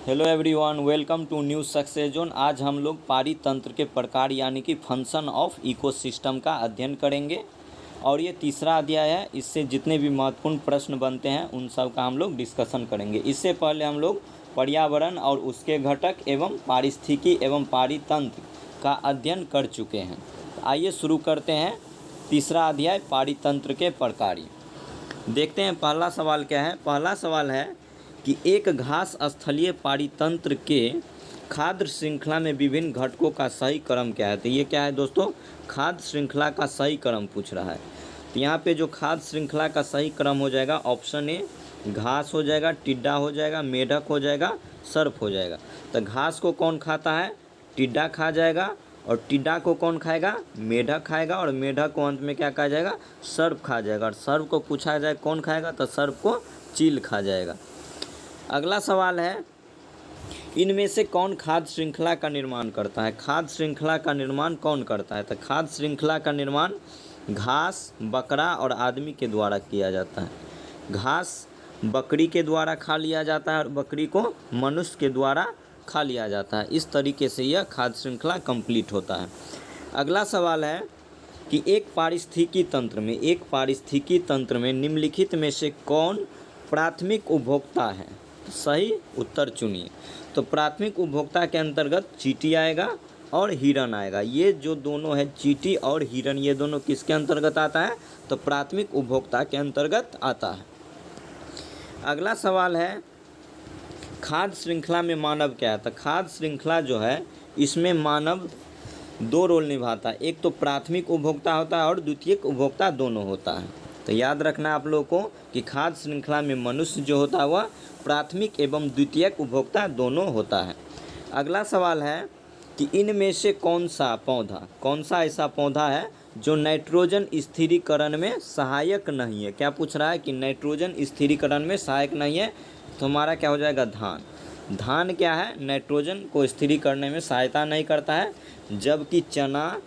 Hello everyone, welcome to new success zone. आज हम लोग पारितंत्र के प्रकार यानी कि फंक्शन ऑफ इकोसिस्टम का अध्ययन करेंगे और ये तीसरा अध्याय है। इससे जितने भी महत्वपूर्ण प्रश्न बनते हैं उन सब का हम लोग डिस्कशन करेंगे। इससे पहले हम लोग पर्यावरण और उसके घटक एवं पारिस्थितिकी एवं पारितंत्र का अध्ययन कर चुके हैं। आइए शुरू करते हैं तीसरा अध्याय पारितंत्र के प्रकार। देखते हैं पहला सवाल क्या है। पहला सवाल है कि एक घास स्थलीय पारितंत्र के खाद्य श्रृंखला में विभिन्न घटकों का सही क्रम क्या है। तो ये क्या है दोस्तों, खाद्य श्रृंखला का सही क्रम पूछ रहा है। तो यहाँ पे जो खाद्य श्रृंखला का सही क्रम हो जाएगा ऑप्शन ए, घास हो जाएगा, टिड्डा हो जाएगा, मेढक हो जाएगा, सर्प हो जाएगा। तो घास को कौन खाता है, टिड्डा खा जाएगा, और टिड्डा को कौन खाएगा, मेढक खाएगा, और मेढक को अंत में क्या कहा जाएगा, सर्प खा जाएगा। और सर्प को पूछा जाए कौन खाएगा, तो सर्प को चील खा जाएगा। अगला सवाल है, इनमें से कौन खाद्य श्रृंखला का निर्माण करता है। खाद्य श्रृंखला का निर्माण कौन करता है। तो खाद्य श्रृंखला का निर्माण घास, बकरा और आदमी के द्वारा किया जाता है। घास बकरी के द्वारा खा लिया जाता है और बकरी को मनुष्य के द्वारा खा लिया जाता है। इस तरीके से यह खाद्य श्रृंखला कंप्लीट होता है। अगला सवाल है कि एक पारिस्थितिकी तंत्र में निम्नलिखित में से कौन प्राथमिक उपभोक्ता है। सही उत्तर चुनिए। तो प्राथमिक उपभोक्ता के अंतर्गत चींटी आएगा और हिरण आएगा। ये जो दोनों है चींटी और हिरण, ये दोनों किसके अंतर्गत आता है, तो प्राथमिक उपभोक्ता के अंतर्गत आता है। अगला सवाल है, खाद्य श्रृंखला में मानव क्या है। तो खाद्य श्रृंखला जो है इसमें मानव दो रोल निभाता है। एक तो प्राथमिक उपभोक्ता होता है और द्वितीयक उपभोक्ता दोनों होता है। तो याद रखना आप लोगों को कि खाद्य श्रृंखला में मनुष्य जो होता है वह प्राथमिक एवं द्वितीयक उपभोक्ता दोनों होता है। अगला सवाल है कि इनमें से कौन सा ऐसा पौधा है जो नाइट्रोजन स्थिरीकरण में सहायक नहीं है। क्या पूछ रहा है कि नाइट्रोजन स्थिरीकरण में सहायक नहीं है। तो हमारा क्या हो जाएगा, धान क्या है, नाइट्रोजन को स्थिरीकरण करने में सहायता नहीं करता है, जबकि चना,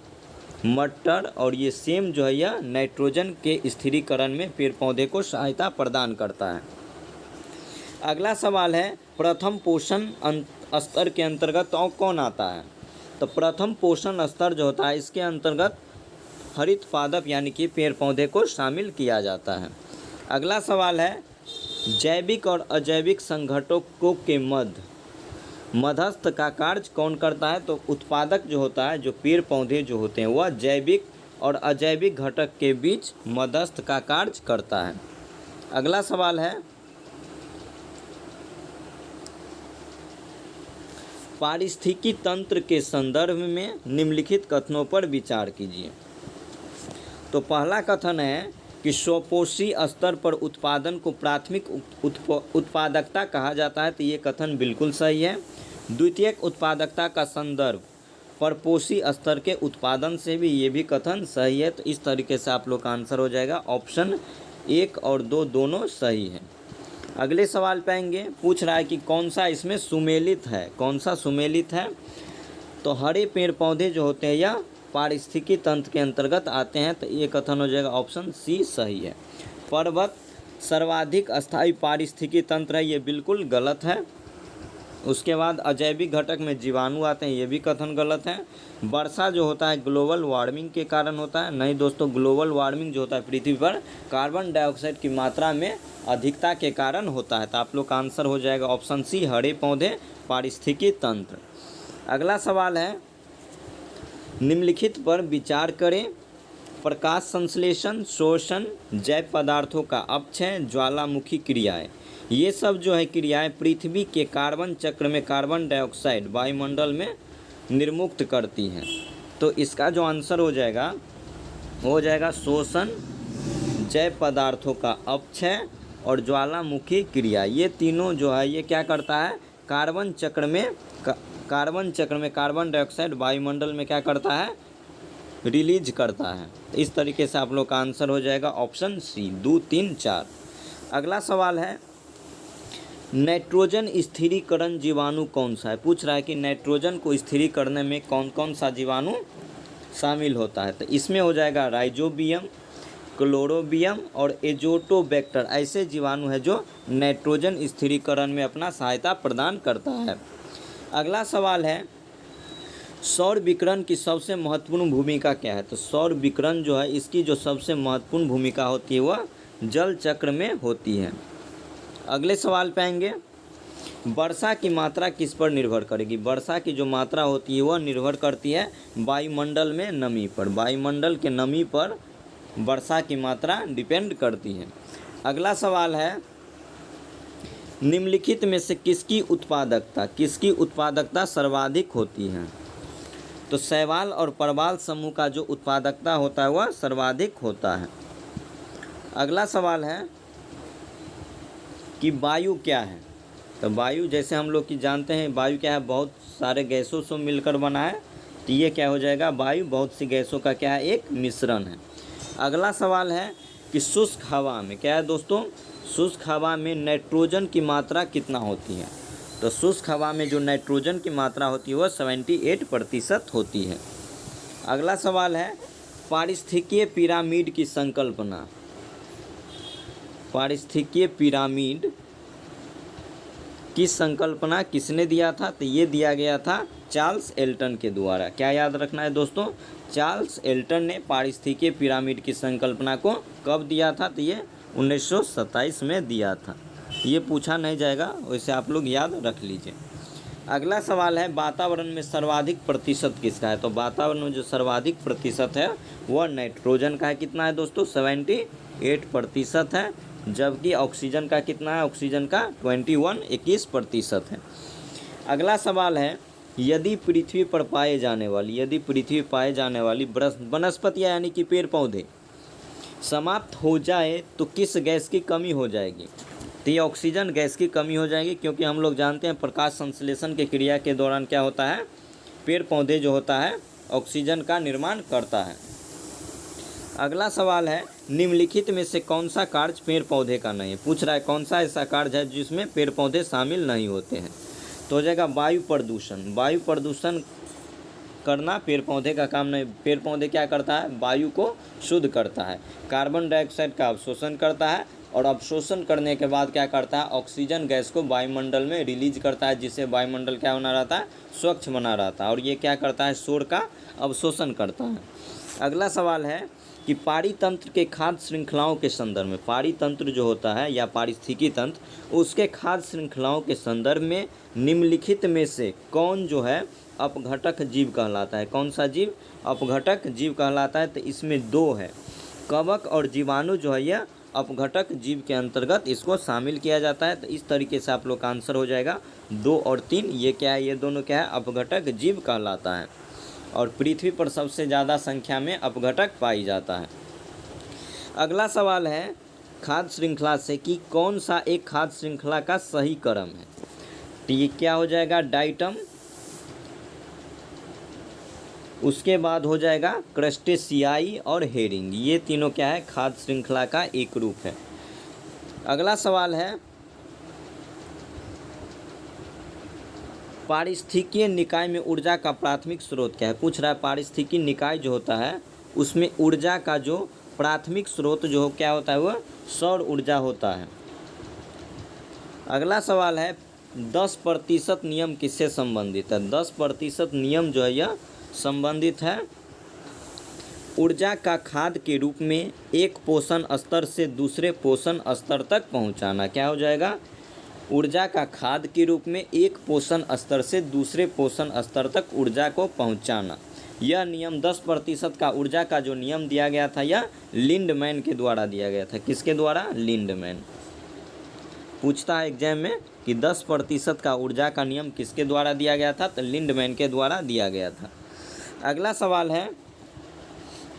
मटर और ये सेम जो है यह नाइट्रोजन के स्थिरीकरण में पेड़ पौधे को सहायता प्रदान करता है। अगला सवाल है, प्रथम पोषण स्तर के अंतर्गत और कौन आता है। तो प्रथम पोषण स्तर जो होता है इसके अंतर्गत हरित पादप यानी कि पेड़ पौधे को शामिल किया जाता है। अगला सवाल है, जैविक और अजैविक संघटकों के मध्यस्थ का कार्य कौन करता है। तो उत्पादक जो होता है, जो पेड़ पौधे जो होते हैं वह जैविक और अजैविक घटक के बीच मध्यस्थ का कार्य करता है। अगला सवाल है, पारिस्थितिकी तंत्र के संदर्भ में निम्नलिखित कथनों पर विचार कीजिए। तो पहला कथन है कि स्वपोषी स्तर पर उत्पादन को प्राथमिक उत्पादकता कहा जाता है। तो ये कथन बिल्कुल सही है। द्वितीयक उत्पादकता का संदर्भ परपोषी स्तर के उत्पादन से भी, ये भी कथन सही है। तो इस तरीके से आप लोग का आंसर हो जाएगा ऑप्शन 1 और 2 दोनों सही है। अगले सवाल पे आएंगे, पूछ रहा है कि कौन सा इसमें सुमेलित है। कौन सा सुमेलित है। तो हरे पेड़ पौधे जो होते हैं यह पारिस्थितिकी तंत्र के अंतर्गत आते हैं। तो ये कथन हो जाएगा ऑप्शन सी सही है। पर्वत सर्वाधिक अस्थायी पारिस्थितिकी तंत्र है, ये बिल्कुल गलत है। उसके बाद अजैविक घटक में जीवाणु आते हैं, ये भी कथन गलत है। वर्षा जो होता है ग्लोबल वार्मिंग के कारण होता है। नहीं दोस्तों, ग्लोबल वार्मिंग जो होता है पृथ्वी पर कार्बन डाइऑक्साइड की मात्रा में अधिकता के कारण होता है। तो आप लोग का आंसर हो जाएगा ऑप्शन सी, हरे पौधे पारिस्थितिकी तंत्र। अगला सवाल है, निम्नलिखित पर विचार करें। प्रकाश संश्लेषण, शोषण, जैव पदार्थों का अपक्षय, ज्वालामुखी क्रियाएं, ये सब जो है क्रियाएं पृथ्वी के कार्बन चक्र में कार्बन डाइऑक्साइड वायुमंडल में निर्मुक्त करती हैं। तो इसका जो आंसर हो जाएगा वो हो जाएगा शोषण, जैव पदार्थों का अपक्षय और ज्वालामुखी क्रिया। ये तीनों जो है ये क्या करता है, कार्बन चक्र में कार्बन डाइऑक्साइड वायुमंडल में क्या करता है, रिलीज करता है। इस तरीके से आप लोग का आंसर हो जाएगा ऑप्शन सी 2, 3, 4। अगला सवाल है, नाइट्रोजन स्थिरीकरण जीवाणु कौन सा है। पूछ रहा है कि नाइट्रोजन को स्थिरीकरण करने में कौन कौन सा जीवाणु शामिल होता है। तो इसमें हो जाएगा राइजोबियम, क्लोरोबियम और एजोटोबैक्टर ऐसे जीवाणु है जो नाइट्रोजन स्थिरीकरण में अपना सहायता प्रदान करता है। अगला सवाल है सौर विकिरण की सबसे महत्वपूर्ण भूमिका क्या है। तो सौर विकिरण जो है इसकी जो सबसे महत्वपूर्ण भूमिका होती है वह जल चक्र में होती है। अगले सवाल पे आएंगे, वर्षा की मात्रा किस पर निर्भर करेगी। वर्षा की जो मात्रा होती है वह निर्भर करती है वायुमंडल में नमी पर। वायुमंडल के नमी पर वर्षा की मात्रा डिपेंड करती है। अगला सवाल है निम्नलिखित में से किसकी उत्पादकता सर्वाधिक होती है। तो शैवाल और परवाल समूह का जो उत्पादकता होता है वह सर्वाधिक होता है। अगला सवाल है कि वायु क्या है। तो वायु जैसे हम लोग की जानते हैं वायु क्या है, बहुत सारे गैसों से मिलकर बना है। तो ये क्या हो जाएगा, वायु बहुत सी गैसों का क्या है, एक मिश्रण है। अगला सवाल है कि शुष्क हवा में क्या है दोस्तों, शुष्क हवा में नाइट्रोजन की मात्रा कितना होती है। तो शुष्क हवा में जो नाइट्रोजन की मात्रा होती है वह 78% होती है। अगला सवाल है पारिस्थितिकीय पिरामिड की संकल्पना। पारिस्थितिकीय पिरामिड की संकल्पना किसने दिया था। तो ये दिया गया था चार्ल्स एल्टन के द्वारा। क्या याद रखना है दोस्तों, चार्ल्स एल्टन ने पारिस्थितिकीय पिरामिड की संकल्पना को कब दिया था। तो ये 1927 में दिया था। ये पूछा नहीं जाएगा, वैसे आप लोग याद रख लीजिए। अगला सवाल है वातावरण में सर्वाधिक प्रतिशत किसका है। तो वातावरण में जो सर्वाधिक प्रतिशत है वह नाइट्रोजन का है। कितना है दोस्तों, 78% है। जबकि ऑक्सीजन का कितना है, ऑक्सीजन का 21% है। अगला सवाल है यदि पृथ्वी पर पाए जाने वाली वनस्पतियाँ यानी कि पेड़ पौधे समाप्त हो जाए तो किस गैस की कमी हो जाएगी। तो ये ऑक्सीजन गैस की कमी हो जाएगी, क्योंकि हम लोग जानते हैं प्रकाश संश्लेषण की क्रिया के दौरान क्या होता है, पेड़ पौधे जो होता है ऑक्सीजन का निर्माण करता है। अगला सवाल है निम्नलिखित में से कौन सा कार्य पेड़ पौधे का नहीं है। पूछ रहा है कौन सा ऐसा कार्य है जिसमें पेड़ पौधे शामिल नहीं होते हैं। तो हो जाएगा वायु प्रदूषण। वायु प्रदूषण करना पेड़ पौधे का काम नहीं। पेड़ पौधे क्या करता है, वायु को शुद्ध करता है, कार्बन डाइऑक्साइड का अवशोषण करता है और अवशोषण करने के बाद क्या करता है, ऑक्सीजन गैस को वायुमंडल में रिलीज करता है, जिससे वायुमंडल क्या बना रहता है, स्वच्छ बना रहता है। और ये क्या करता है, शोर का अवशोषण करता है। अगला सवाल है कि पारितंत्र के खाद्य श्रृंखलाओं के संदर्भ में, पारितंत्र जो होता है या पारिस्थितिकी तंत्र, उसके खाद्य श्रृंखलाओं के संदर्भ में निम्नलिखित में से कौन जो है अपघटक जीव कहलाता है। कौन सा जीव अपघटक जीव कहलाता है। तो इसमें दो है, कवक और जीवाणु जो है यह अपघटक जीव के अंतर्गत इसको शामिल किया जाता है। तो इस तरीके से आप लोग का आंसर हो जाएगा 2 और 3। ये क्या है, ये दोनों क्या है, अपघटक जीव कहलाता है। और पृथ्वी पर सबसे ज़्यादा संख्या में अपघटक पाई जाता है। अगला सवाल है खाद्य श्रृंखला से कि कौन सा एक खाद्य श्रृंखला का सही क्रम है। तो ये क्या हो जाएगा, डाइटम, उसके बाद हो जाएगा क्रस्टेशियाई और हेरिंग। ये तीनों क्या है, खाद्य श्रृंखला का एक रूप है। अगला सवाल है पारिस्थितिकीय निकाय में ऊर्जा का प्राथमिक स्रोत क्या है। पूछ रहा है पारिस्थितिकीय निकाय जो होता है उसमें ऊर्जा का जो प्राथमिक स्रोत जो क्या होता है वह सौर ऊर्जा होता है। अगला सवाल है 10% नियम किससे संबंधित है। 10% नियम जो है यह संबंधित है ऊर्जा का खाद के रूप में एक पोषण स्तर से दूसरे पोषण स्तर तक पहुंचाना। क्या हो जाएगा, ऊर्जा का खाद के रूप में एक पोषण स्तर से दूसरे पोषण स्तर तक ऊर्जा को पहुंचाना। यह नियम 10% का ऊर्जा का जो नियम दिया गया था यह लिंडमैन के द्वारा दिया गया था। किसके द्वारा, लिंडमैन। पूछता है एग्जाम में कि 10% का ऊर्जा का नियम किसके द्वारा दिया गया था। तो लिंडमैन के द्वारा दिया गया था। अगला सवाल है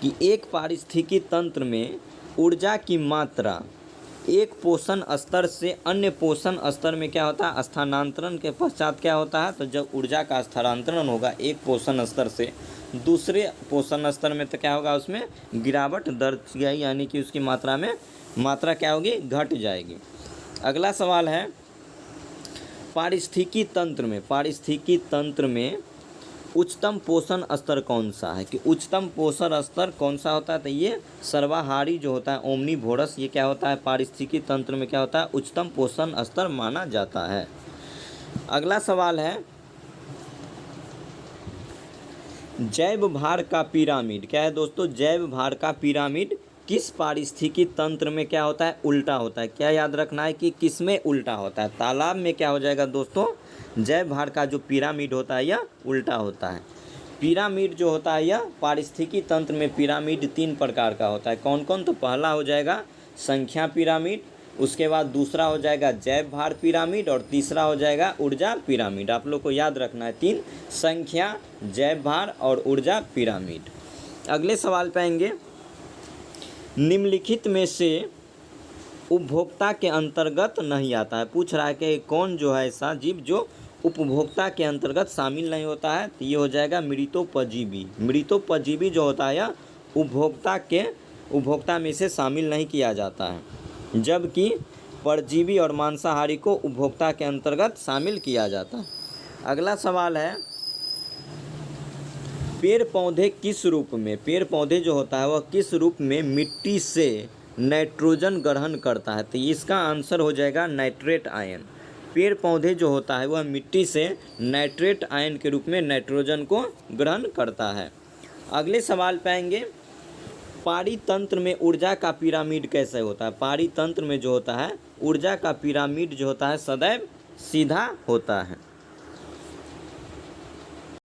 कि एक पारिस्थितिकी तंत्र में ऊर्जा की मात्रा एक पोषण स्तर से अन्य पोषण स्तर में क्या होता है, स्थानांतरण के पश्चात क्या होता है। तो जब ऊर्जा का स्थानांतरण होगा एक पोषण स्तर से दूसरे पोषण स्तर में, तो क्या होगा, उसमें गिरावट दर्ज की, यानी कि उसकी मात्रा क्या होगी, घट जाएगी। अगला सवाल है पारिस्थितिकी तंत्र में उच्चतम पोषण स्तर कौन सा है, कि उच्चतम पोषण स्तर कौन सा होता है, तो ये सर्वाहारी जो होता है ओमनीवोरस, ये क्या होता है पारिस्थितिकी तंत्र में क्या होता है उच्चतम पोषण स्तर माना जाता है। अगला सवाल है जैव भार का पिरामिड, क्या है दोस्तों, जैव भार का पिरामिड किस पारिस्थितिकी तंत्र में क्या होता है उल्टा होता है। क्या याद रखना है कि किस में उल्टा होता है, तालाब में क्या हो जाएगा दोस्तों, जैव भार का जो पिरामिड होता है यह उल्टा होता है। पिरामिड जो होता है यह पारिस्थितिकी तंत्र में पिरामिड 3 प्रकार का होता है, कौन कौन, तो पहला हो जाएगा संख्या पिरामिड, उसके बाद दूसरा हो जाएगा जैव भार पिरामिड और तीसरा हो जाएगा ऊर्जा पिरामिड। आप लोग को याद रखना है 3, संख्या, जैव भार और ऊर्जा पिरामिड। अगले सवाल पे आएंगे, निम्नलिखित में से उपभोक्ता के अंतर्गत नहीं आता है। पूछ रहा है कि कौन जो है ऐसा जीव जो उपभोक्ता के अंतर्गत शामिल नहीं होता है, तो ये हो जाएगा मृतोपजीवी। मृतोपजीवी जो होता है यह उपभोक्ता में से शामिल नहीं किया जाता है, जबकि परजीवी और मांसाहारी को उपभोक्ता के अंतर्गत शामिल किया जाता है। अगला सवाल है पेड़ पौधे किस रूप में, पेड़ पौधे जो होता है वह किस रूप में मिट्टी से नाइट्रोजन ग्रहण करता है, तो इसका आंसर हो जाएगा नाइट्रेट आयन। पेड़ पौधे जो होता है वह मिट्टी से नाइट्रेट आयन के रूप में नाइट्रोजन को ग्रहण करता है। अगले सवाल पे आएंगे पारितंत्र में ऊर्जा का पिरामिड कैसे होता है। पारितंत्र में जो होता है ऊर्जा का पिरामिड जो होता है सदैव सीधा होता है।